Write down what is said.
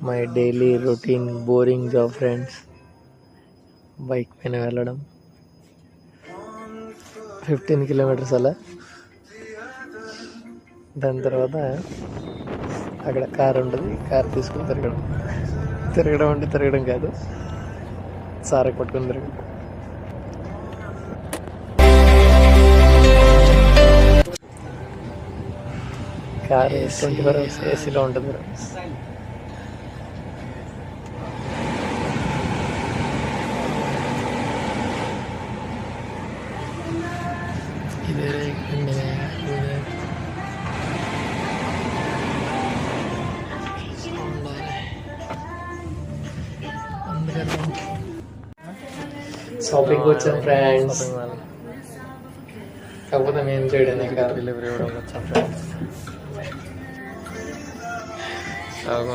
My daily routine boring job friends. Bike పైన వెళ్ళడం 15 kilometres అలా. దాని తర్వాత అక్కడ కార్ ఉంటుంది, కార్ తీసుకుని తిరగడం అంటే తిరగడం కాదు, సారకు పట్టుకుని తిరగడం. కార్ 24 hours ఏసీలో ఉంటుంది. షాపింగ్ వచ్చాం ఫ్రెండ్స్, కాకపోతే మేము చేయడానికి డెలివరీ ఇవ్వడం వచ్చాం ఫ్రెండ్స్.